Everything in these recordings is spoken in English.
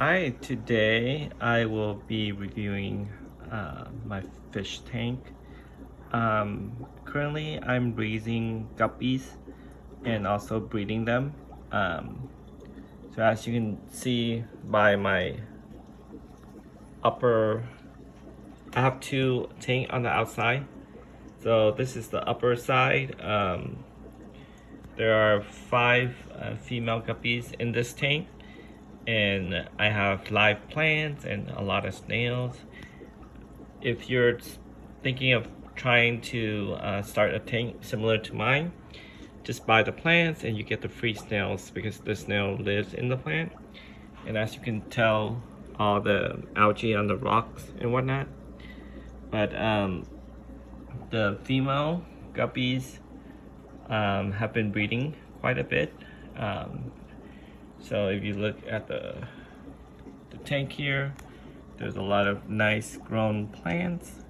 Hi, today I will be reviewing my fish tank. Currently I'm raising guppies and also breeding them. So as you can see by my upper, I have two tank on the outside. So this is the upper side. There are 5 female guppies in this tank. And I have live plants and a lot of snails. If you're thinking of trying to start a tank similar to mine, just buy the plants and you get the free snails because the snail lives in the plant. And as you can tell, all the algae on the rocks and whatnot. But the female guppies have been breeding quite a bit. So if you look at the tank here, there's a lot of nice grown plants.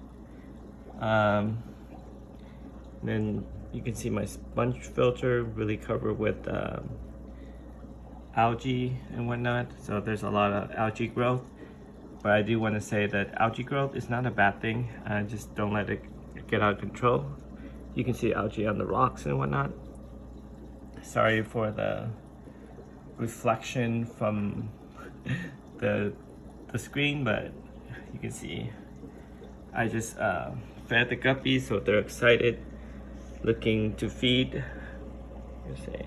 Then you can see my sponge filter really covered with algae and whatnot. So there's a lot of algae growth. But I do want to say that algae growth is not a bad thing. Just don't let it get out of control. You can see algae on the rocks and whatnot. Sorry for the reflection from the screen, but you can see I just fed the guppies, so they're excited, looking to feed. You see,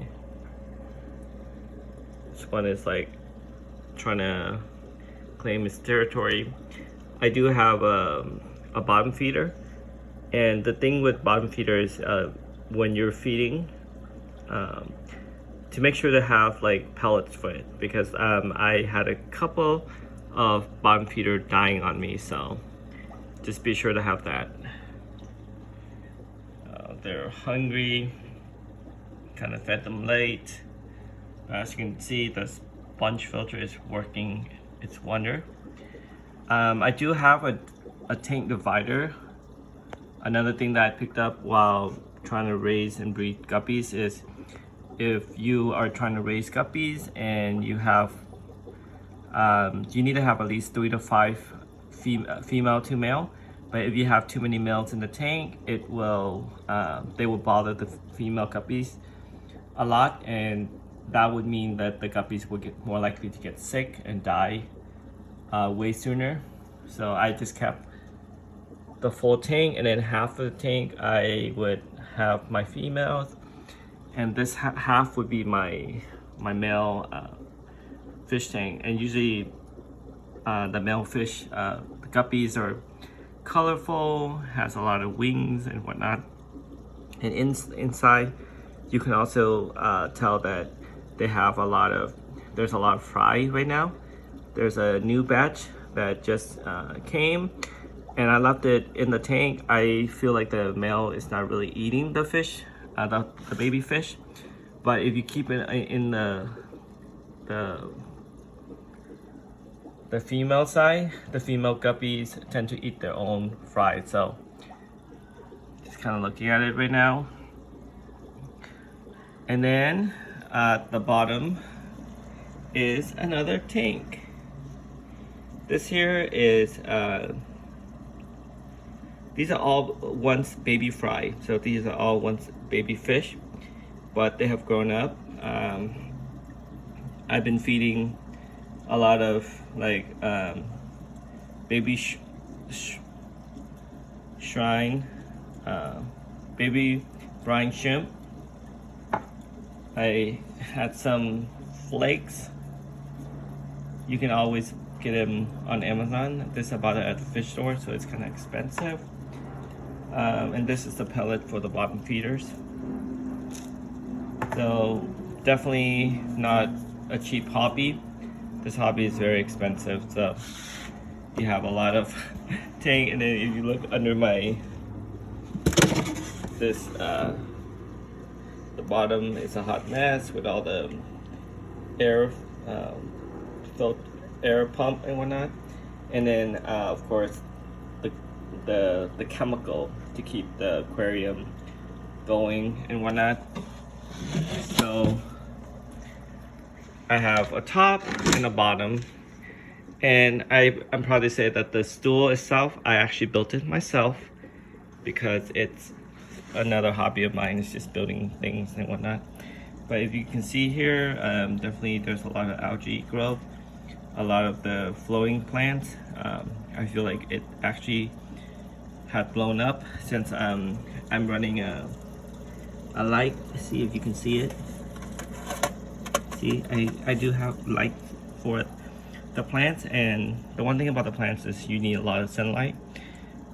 this one is like trying to claim its territory. I do have a bottom feeder, and the thing with bottom feeder is when you're feeding, to make sure to have like pellets for it, because I had a couple of bottom feeder dying on me, so just be sure to have that. They're hungry, kind of fed them late. As you can see, the sponge filter is working its wonder. I do have a tank divider. Another thing that I picked up while trying to raise and breed guppies is if you are trying to raise guppies and you have, you need to have at least 3 to 5 female to male. But if you have too many males in the tank, it will, they will bother the female guppies a lot, and that would mean that the guppies will get more likely to get sick and die way sooner. So I just kept the full tank, and then half of the tank I would have my females. And this half would be my male fish tank. And usually the male fish, the guppies are colorful, has a lot of wings and whatnot. And inside, you can also tell that they have there's a lot of fry right now. There's a new batch that just came, and I left it in the tank. I feel like the male is not really eating the fish, the baby fish, but if you keep it in the female side, the female guppies tend to eat their own fry. So just kind of looking at it right now. And then at the bottom is another tank. This here is these are all once baby fry, so these are all once baby fish, but they have grown up. I've been feeding a lot of like baby baby brine shrimp. I had some flakes. You can always get them on Amazon. This I bought it at the fish store, so it's kind of expensive. And this is the pellet for the bottom feeders. So definitely not a cheap hobby. This hobby is very expensive, so you have a lot of tank. And then if you look under my the bottom is a hot mess with all the air air pump and whatnot, and then of course the chemical to keep the aquarium going and whatnot. So I have a top and a bottom, And I'm proud to say that the stool itself, I actually built it myself because it's another hobby of mine, is just building things and whatnot. But if you can see here, definitely there's a lot of algae growth, a lot of the flowering plants. I feel like it actually had blown up since I'm running a light. See if you can see it. See, I do have light for the plants, and the one thing about the plants is you need a lot of sunlight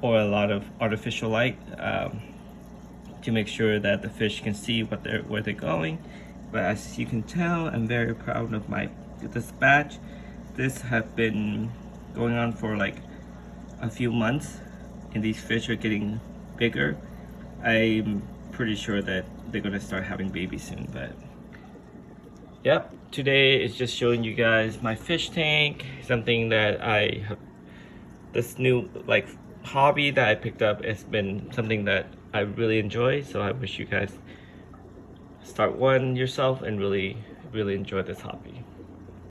or a lot of artificial light to make sure that the fish can see where they're going. But as you can tell, I'm very proud of this batch. This has been going on for like a few months, and these fish are getting bigger. I'm pretty sure that they're gonna start having babies soon. But yep, today is just showing you guys my fish tank, something that I have, this new like hobby that I picked up. It's been something that I really enjoy, so I wish you guys start one yourself and really enjoy this hobby.